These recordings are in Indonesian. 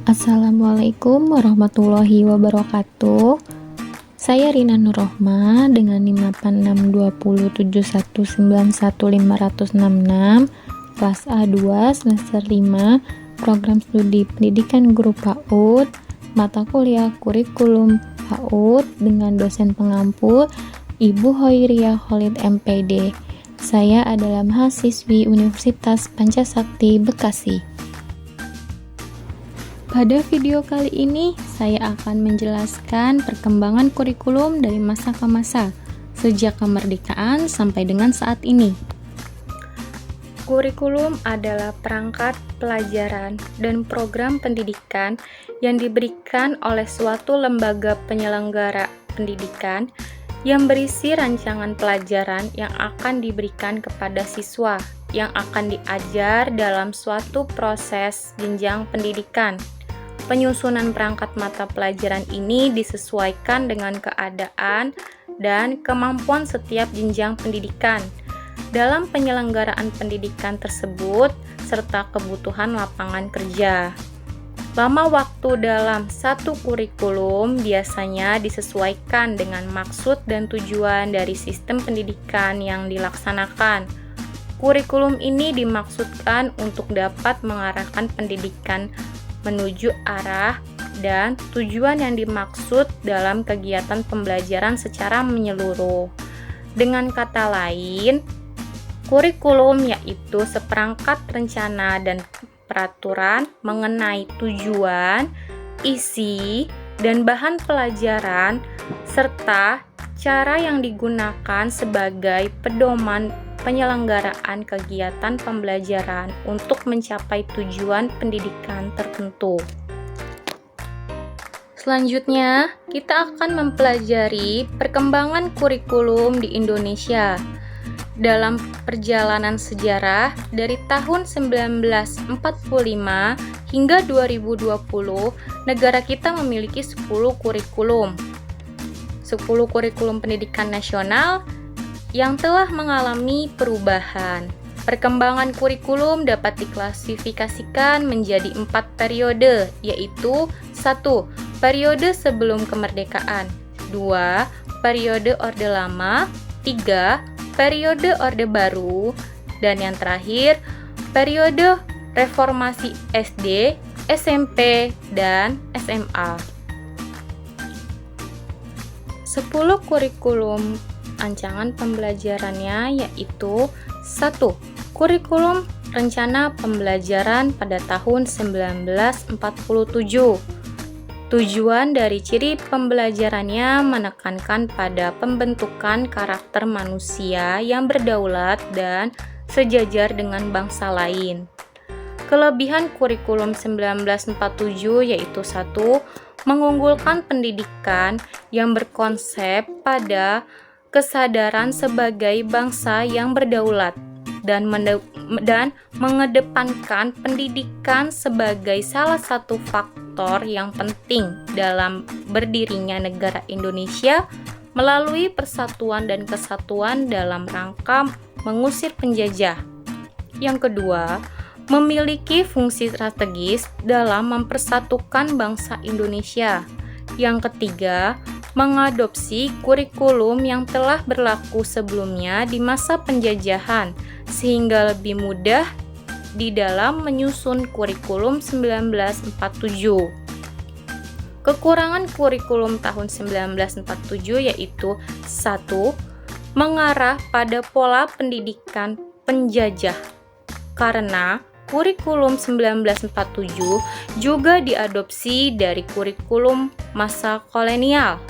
Assalamualaikum warahmatullahi wabarakatuh. Saya Rina Nurrohma dengan NIM 86207191566 kelas A2 semester 5 program studi pendidikan guru PAUD mata kuliah kurikulum PAUD dengan dosen pengampu Ibu Hoiriah Khalid MPD. Saya adalah mahasiswi Universitas Pancasakti Bekasi. Pada video kali ini, saya akan menjelaskan perkembangan kurikulum dari masa ke masa, sejak kemerdekaan sampai dengan saat ini. Kurikulum adalah perangkat pelajaran dan program pendidikan yang diberikan oleh suatu lembaga penyelenggara pendidikan yang berisi rancangan pelajaran yang akan diberikan kepada siswa yang akan diajar dalam suatu proses jenjang pendidikan. Penyusunan perangkat mata pelajaran ini disesuaikan dengan keadaan dan kemampuan setiap jenjang pendidikan dalam penyelenggaraan pendidikan tersebut serta kebutuhan lapangan kerja. Lama waktu dalam satu kurikulum biasanya disesuaikan dengan maksud dan tujuan dari sistem pendidikan yang dilaksanakan. Kurikulum ini dimaksudkan untuk dapat mengarahkan pendidikan menuju arah dan tujuan yang dimaksud dalam kegiatan pembelajaran secara menyeluruh. Dengan kata lain, kurikulum yaitu seperangkat rencana dan peraturan mengenai tujuan, isi, dan bahan pelajaran, serta cara yang digunakan sebagai pedoman penyelenggaraan kegiatan pembelajaran untuk mencapai tujuan pendidikan tertentu. Selanjutnya, kita akan mempelajari perkembangan kurikulum di Indonesia. Dalam perjalanan sejarah dari tahun 1945 hingga 2020, negara kita memiliki 10 kurikulum. 10 kurikulum pendidikan nasional yang telah mengalami perubahan. Perkembangan kurikulum dapat diklasifikasikan menjadi 4 periode, yaitu 1. Periode sebelum kemerdekaan, 2. Periode Orde Lama, 3. Periode Orde Baru, dan yang terakhir, periode reformasi SD, SMP, dan SMA. 10 kurikulum rancangan pembelajarannya yaitu 1. Kurikulum rencana pembelajaran pada tahun 1947. Tujuan dari ciri pembelajarannya menekankan pada pembentukan karakter manusia yang berdaulat dan sejajar dengan bangsa lain. Kelebihan kurikulum 1947 yaitu 1. Mengunggulkan pendidikan yang berkonsep pada kesadaran sebagai bangsa yang berdaulat dan mengedepankan pendidikan sebagai salah satu faktor yang penting dalam berdirinya negara Indonesia melalui persatuan dan kesatuan dalam rangka mengusir penjajah. Yang kedua, memiliki fungsi strategis dalam mempersatukan bangsa Indonesia. Yang ketiga, mengadopsi kurikulum yang telah berlaku sebelumnya di masa penjajahan sehingga lebih mudah di dalam menyusun kurikulum 1947. Kekurangan kurikulum tahun 1947 yaitu 1. Mengarah pada pola pendidikan penjajah karena kurikulum 1947 juga diadopsi dari kurikulum masa kolonial.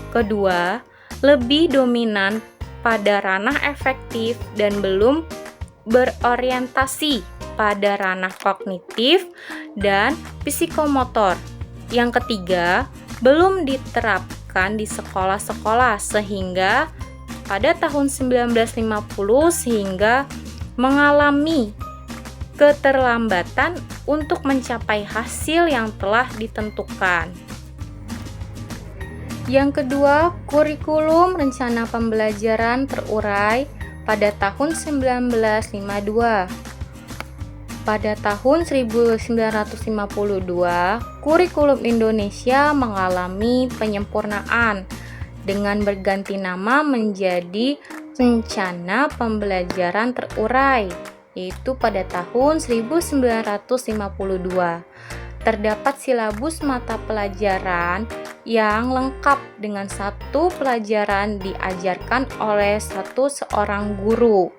Kedua, lebih dominan pada ranah efektif dan belum berorientasi pada ranah kognitif dan psikomotor. Yang ketiga, belum diterapkan di sekolah-sekolah sehingga pada tahun 1950 sehingga mengalami keterlambatan untuk mencapai hasil yang telah ditentukan. Yang kedua, kurikulum rencana pembelajaran terurai pada tahun 1952. Pada tahun 1952, kurikulum Indonesia mengalami penyempurnaan dengan berganti nama menjadi Rencana Pembelajaran Terurai, yaitu pada tahun 1952. Terdapat silabus mata pelajaran yang lengkap dengan satu pelajaran diajarkan oleh seorang guru.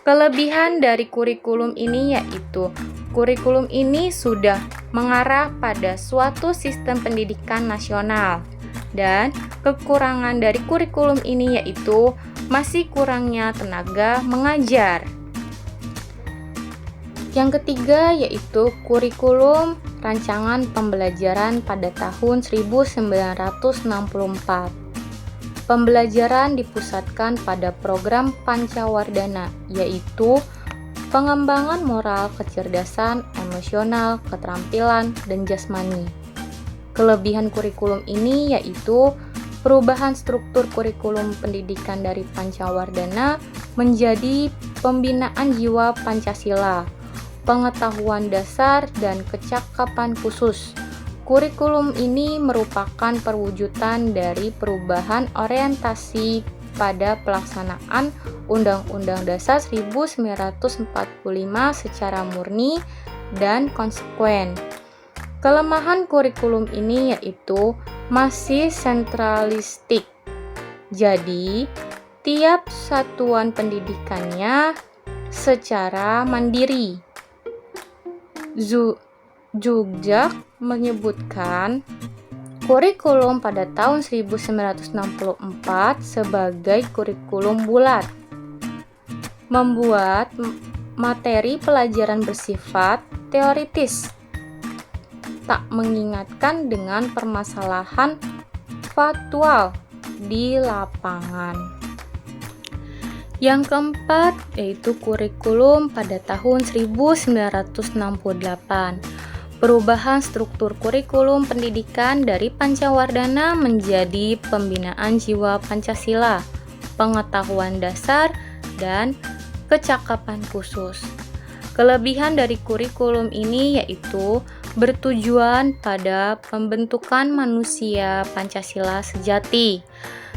Kelebihan dari kurikulum ini yaitu kurikulum ini sudah mengarah pada suatu sistem pendidikan nasional, dan kekurangan dari kurikulum ini yaitu masih kurangnya tenaga mengajar. Yang ketiga yaitu kurikulum rancangan pembelajaran pada tahun 1964. Pembelajaran dipusatkan pada program Pancawardhana, yaitu pengembangan moral, kecerdasan, emosional, keterampilan, dan jasmani. Kelebihan kurikulum ini yaitu perubahan struktur kurikulum pendidikan dari Pancawardhana menjadi pembinaan jiwa Pancasila, pengetahuan dasar, dan kecakapan khusus. Kurikulum ini merupakan perwujudan dari perubahan orientasi pada pelaksanaan Undang-Undang Dasar 1945 secara murni dan konsekuen. Kelemahan kurikulum ini yaitu masih sentralistik. Jadi, tiap satuan pendidikannya secara mandiri. Zubjak menyebutkan kurikulum pada tahun 1964 sebagai kurikulum bulat, membuat materi pelajaran bersifat teoritis, tak mengingatkan dengan permasalahan faktual di lapangan. Yang keempat yaitu kurikulum pada tahun 1968. Perubahan struktur kurikulum pendidikan dari Pancawardhana menjadi pembinaan jiwa Pancasila, pengetahuan dasar, dan kecakapan khusus. Kelebihan dari kurikulum ini yaitu bertujuan pada pembentukan manusia Pancasila sejati.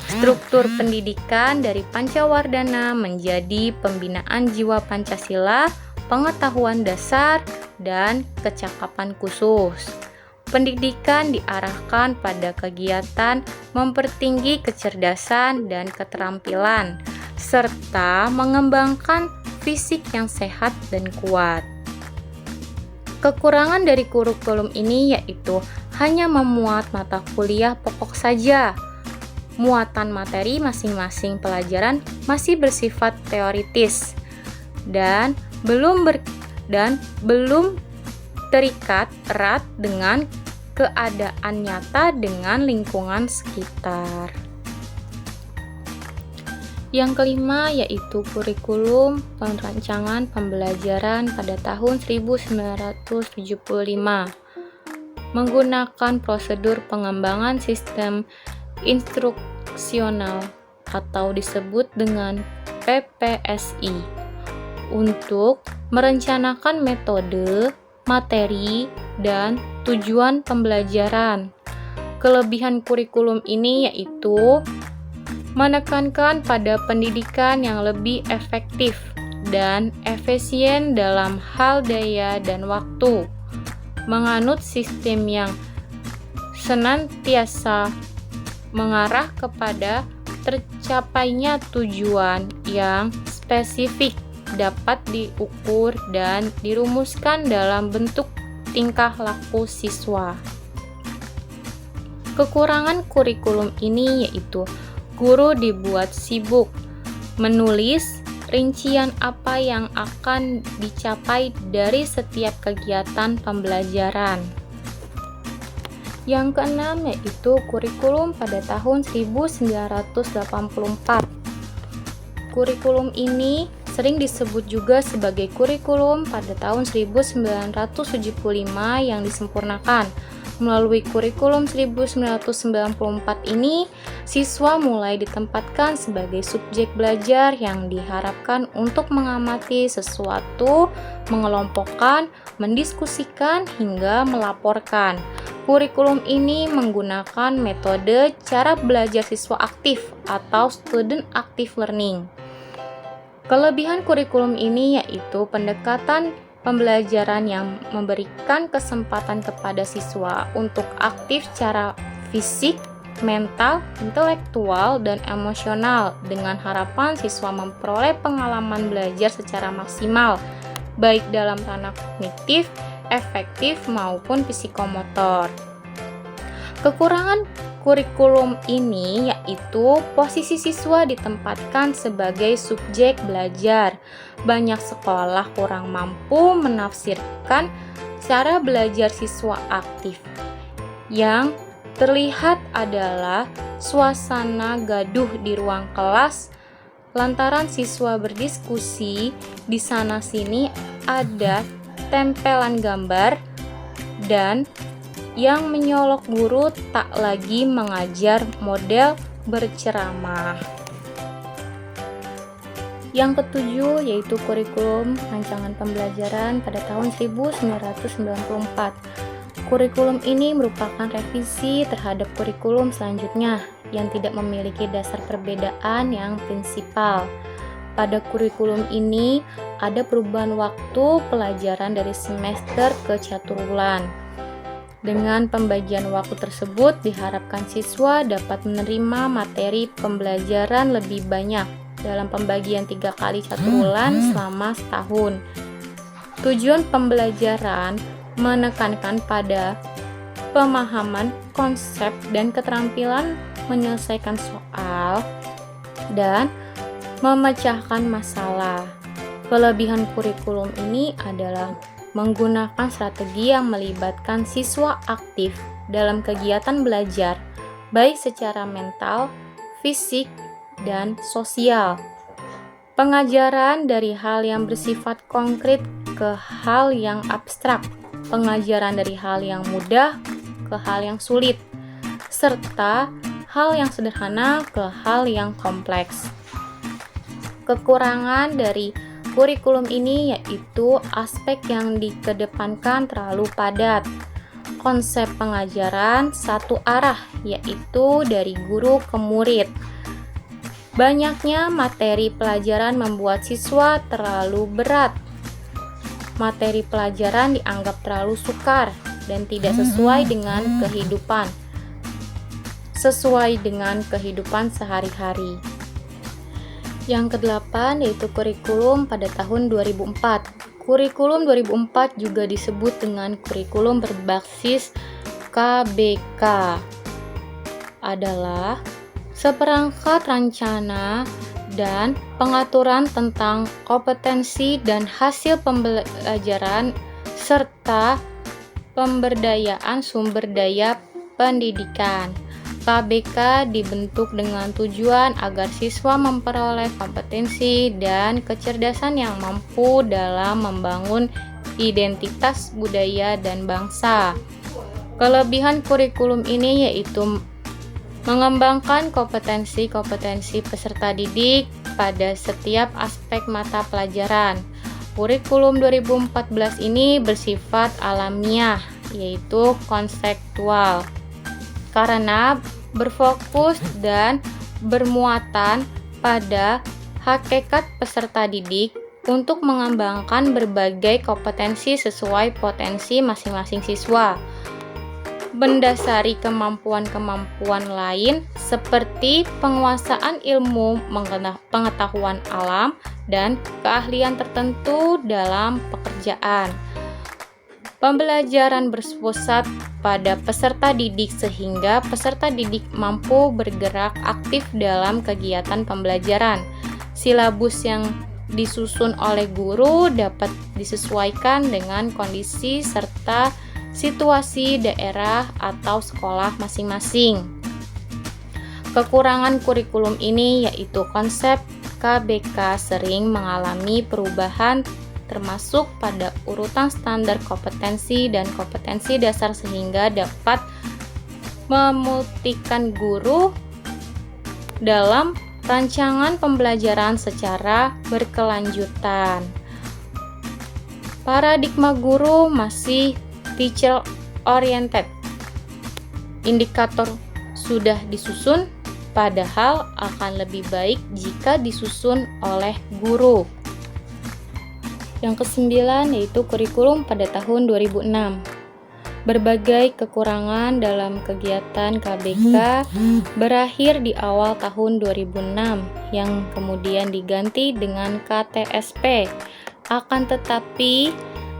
Struktur pendidikan dari Pancawardhana menjadi pembinaan jiwa Pancasila, pengetahuan dasar, dan kecakapan khusus. Pendidikan diarahkan pada kegiatan mempertinggi kecerdasan dan keterampilan, serta mengembangkan fisik yang sehat dan kuat. Kekurangan dari kurikulum ini yaitu hanya memuat mata kuliah pokok saja. Muatan materi masing-masing pelajaran masih bersifat teoritis dan belum terikat erat dengan keadaan nyata dengan lingkungan sekitar. Yang kelima yaitu kurikulum perancangan pembelajaran pada tahun 1975 menggunakan prosedur pengembangan sistem instruksional atau disebut dengan PPSI untuk merencanakan metode, materi, dan tujuan pembelajaran. Kelebihan kurikulum ini yaitu menekankan pada pendidikan yang lebih efektif dan efisien dalam hal daya dan waktu, menganut sistem yang senantiasa mengarah kepada tercapainya tujuan yang spesifik, dapat diukur dan dirumuskan dalam bentuk tingkah laku siswa. Kekurangan kurikulum ini yaitu guru dibuat sibuk menulis rincian apa yang akan dicapai dari setiap kegiatan pembelajaran. Yang keenam yaitu kurikulum pada tahun 1984. Kurikulum ini sering disebut juga sebagai kurikulum pada tahun 1975 yang disempurnakan. Melalui kurikulum 1994 ini, siswa mulai ditempatkan sebagai subjek belajar yang diharapkan untuk mengamati sesuatu, mengelompokkan, mendiskusikan, hingga melaporkan. Kurikulum ini menggunakan metode cara belajar siswa aktif atau student active learning. Kelebihan kurikulum ini yaitu pendekatan pembelajaran yang memberikan kesempatan kepada siswa untuk aktif secara fisik, mental, intelektual, dan emosional dengan harapan siswa memperoleh pengalaman belajar secara maksimal, baik dalam ranah kognitif, efektif, maupun psikomotor. Kekurangan kurikulum ini yaitu posisi siswa ditempatkan sebagai subjek belajar. Banyak sekolah kurang mampu menafsirkan cara belajar siswa aktif. Yang terlihat adalah suasana gaduh di ruang kelas lantaran siswa berdiskusi, di sana-sini ada tempelan gambar, dan yang menyolok guru tak lagi mengajar model berceramah. Yang ketujuh yaitu kurikulum rancangan pembelajaran pada tahun 1994. Kurikulum ini merupakan revisi terhadap kurikulum selanjutnya yang tidak memiliki dasar perbedaan yang prinsipal. Pada kurikulum ini ada perubahan waktu pelajaran dari semester ke caturbulan. Dengan pembagian waktu tersebut, diharapkan siswa dapat menerima materi pembelajaran lebih banyak dalam pembagian 3 kali caturbulan selama setahun. Tujuan pembelajaran menekankan pada pemahaman konsep dan keterampilan menyelesaikan soal dan memecahkan masalah. Kelebihan kurikulum ini adalah menggunakan strategi yang melibatkan siswa aktif dalam kegiatan belajar, baik secara mental, fisik, dan sosial. Pengajaran dari hal yang bersifat konkret ke hal yang abstrak, pengajaran dari hal yang mudah ke hal yang sulit, serta hal yang sederhana ke hal yang kompleks. Kekurangan dari kurikulum ini yaitu aspek yang dikedepankan terlalu padat. Konsep pengajaran satu arah yaitu dari guru ke murid. Banyaknya materi pelajaran membuat siswa terlalu berat. Materi pelajaran dianggap terlalu sukar dan tidak sesuai dengan kehidupan sehari-hari. Yang kedelapan yaitu kurikulum pada tahun 2004. Kurikulum 2004 juga disebut dengan kurikulum berbasis KBK. Adalah seperangkat rencana dan pengaturan tentang kompetensi dan hasil pembelajaran serta pemberdayaan sumber daya pendidikan. KBK dibentuk dengan tujuan agar siswa memperoleh kompetensi dan kecerdasan yang mampu dalam membangun identitas budaya dan bangsa. Kelebihan kurikulum ini yaitu mengembangkan kompetensi-kompetensi peserta didik pada setiap aspek mata pelajaran. Kurikulum 2014 ini bersifat alamiah, yaitu konseptual, karena berfokus dan bermuatan pada hakikat peserta didik untuk mengembangkan berbagai kompetensi sesuai potensi masing-masing siswa. Mendasari kemampuan-kemampuan lain seperti penguasaan ilmu pengetahuan alam dan keahlian tertentu dalam pekerjaan. Pembelajaran berpusat pada peserta didik sehingga peserta didik mampu bergerak aktif dalam kegiatan pembelajaran. Silabus yang disusun oleh guru dapat disesuaikan dengan kondisi serta situasi daerah atau sekolah masing-masing. Kekurangan kurikulum ini yaitu konsep KBK sering mengalami perubahan termasuk pada urutan standar kompetensi dan kompetensi dasar sehingga dapat memultikan guru dalam rancangan pembelajaran secara berkelanjutan. Paradigma guru masih teacher oriented. Indikator sudah disusun, padahal akan lebih baik jika disusun oleh guru. Yang kesembilan yaitu kurikulum pada tahun 2006. Berbagai kekurangan dalam kegiatan KBK berakhir di awal tahun 2006 yang kemudian diganti dengan KTSP. Akan tetapi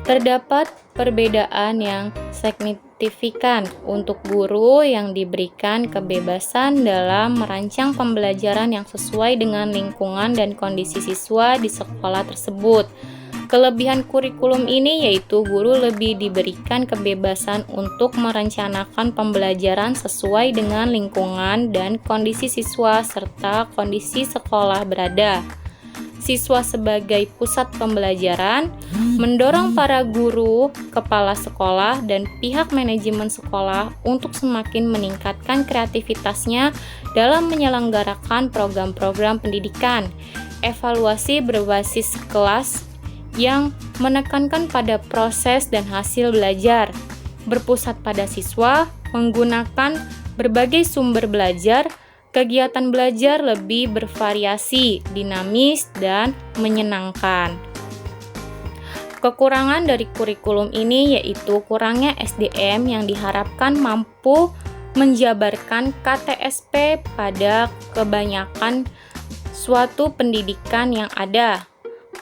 terdapat perbedaan yang signifikan untuk guru yang diberikan kebebasan dalam merancang pembelajaran yang sesuai dengan lingkungan dan kondisi siswa di sekolah tersebut. Kelebihan kurikulum ini yaitu guru lebih diberikan kebebasan untuk merencanakan pembelajaran sesuai dengan lingkungan dan kondisi siswa serta kondisi sekolah berada. Siswa sebagai pusat pembelajaran mendorong para guru, kepala sekolah, dan pihak manajemen sekolah untuk semakin meningkatkan kreativitasnya dalam menyelenggarakan program-program pendidikan. Evaluasi berbasis kelas yang menekankan pada proses dan hasil belajar, berpusat pada siswa, menggunakan berbagai sumber belajar, kegiatan belajar lebih bervariasi, dinamis, dan menyenangkan. Kekurangan dari kurikulum ini yaitu kurangnya SDM yang diharapkan mampu menjabarkan KTSP pada kebanyakan suatu pendidikan yang ada.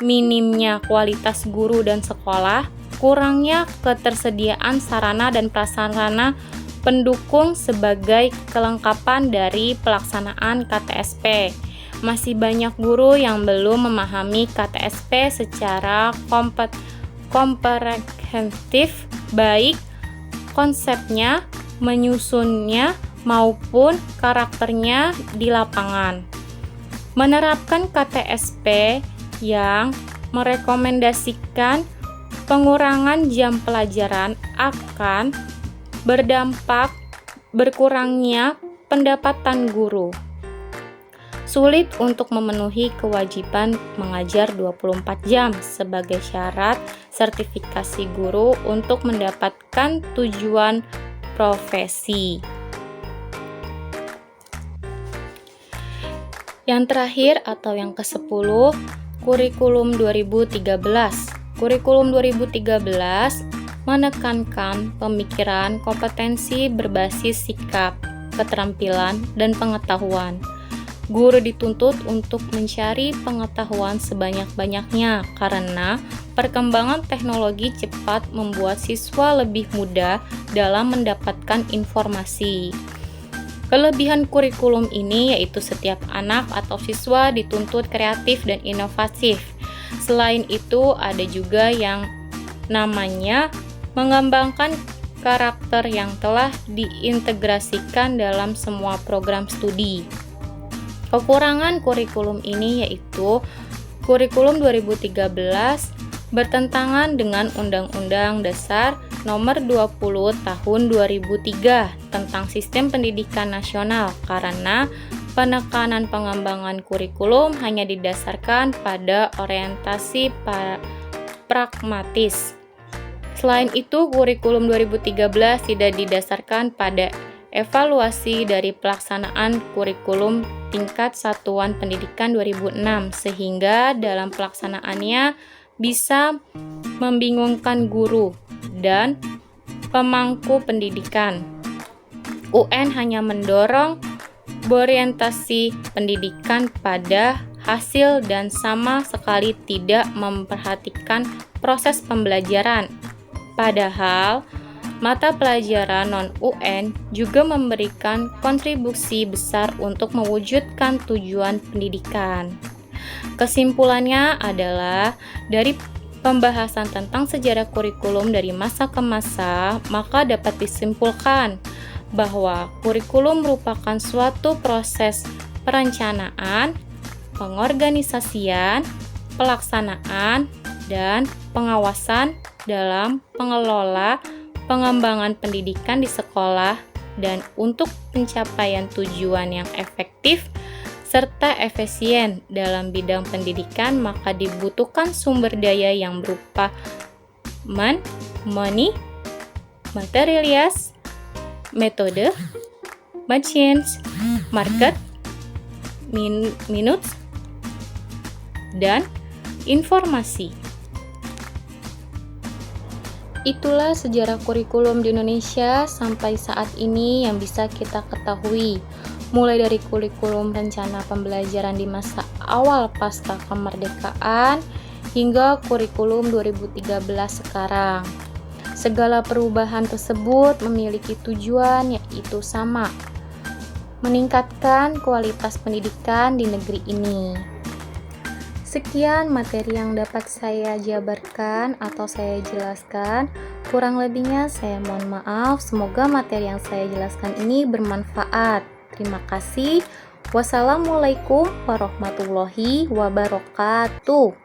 Minimnya kualitas guru dan sekolah, kurangnya ketersediaan sarana dan prasarana pendukung sebagai kelengkapan dari pelaksanaan KTSP. Masih banyak guru yang belum memahami KTSP secara komprehensif, baik konsepnya, menyusunnya, maupun karakternya di lapangan. Menerapkan KTSP yang merekomendasikan pengurangan jam pelajaran akan berdampak berkurangnya pendapatan guru. Sulit untuk memenuhi kewajiban mengajar 24 jam sebagai syarat sertifikasi guru untuk mendapatkan tujuan profesi. Yang terakhir atau yang ke-10, Kurikulum 2013. Kurikulum 2013 menekankan pemikiran kompetensi berbasis sikap, keterampilan, dan pengetahuan. Guru dituntut untuk mencari pengetahuan sebanyak-banyaknya karena perkembangan teknologi cepat membuat siswa lebih mudah dalam mendapatkan informasi. Kelebihan kurikulum ini yaitu setiap anak atau siswa dituntut kreatif dan inovatif. Selain itu, ada juga yang namanya mengembangkan karakter yang telah diintegrasikan dalam semua program studi. Kekurangan kurikulum ini yaitu kurikulum 2013 bertentangan dengan Undang-Undang Dasar Nomor 20 Tahun 2003 tentang Sistem Pendidikan Nasional karena penekanan pengembangan kurikulum hanya didasarkan pada orientasi pragmatis. Selain itu, kurikulum 2013 tidak didasarkan pada evaluasi dari pelaksanaan kurikulum tingkat satuan pendidikan 2006 sehingga dalam pelaksanaannya bisa membingungkan guru dan pemangku pendidikan. UN hanya mendorong berorientasi pendidikan pada hasil dan sama sekali tidak memperhatikan proses pembelajaran. Padahal, mata pelajaran non-UN juga memberikan kontribusi besar untuk mewujudkan tujuan pendidikan. Kesimpulannya adalah dari pembahasan tentang sejarah kurikulum dari masa ke masa, maka dapat disimpulkan bahwa kurikulum merupakan suatu proses perencanaan, pengorganisasian, pelaksanaan, dan pengawasan dalam pengelola pengembangan pendidikan di sekolah, dan untuk pencapaian tujuan yang efektif serta efisien dalam bidang pendidikan, maka dibutuhkan sumber daya yang berupa money, materials, metode, machines, market, minutes, dan informasi. Itulah sejarah kurikulum di Indonesia sampai saat ini yang bisa kita ketahui. Mulai dari kurikulum rencana pembelajaran di masa awal pasca kemerdekaan hingga kurikulum 2013 sekarang. Segala perubahan tersebut memiliki tujuan yaitu sama, meningkatkan kualitas pendidikan di negeri ini. Sekian materi yang dapat saya jabarkan atau saya jelaskan. Kurang lebihnya saya mohon maaf. Semoga materi yang saya jelaskan ini bermanfaat. Terima kasih. Wassalamualaikum warahmatullahi wabarakatuh.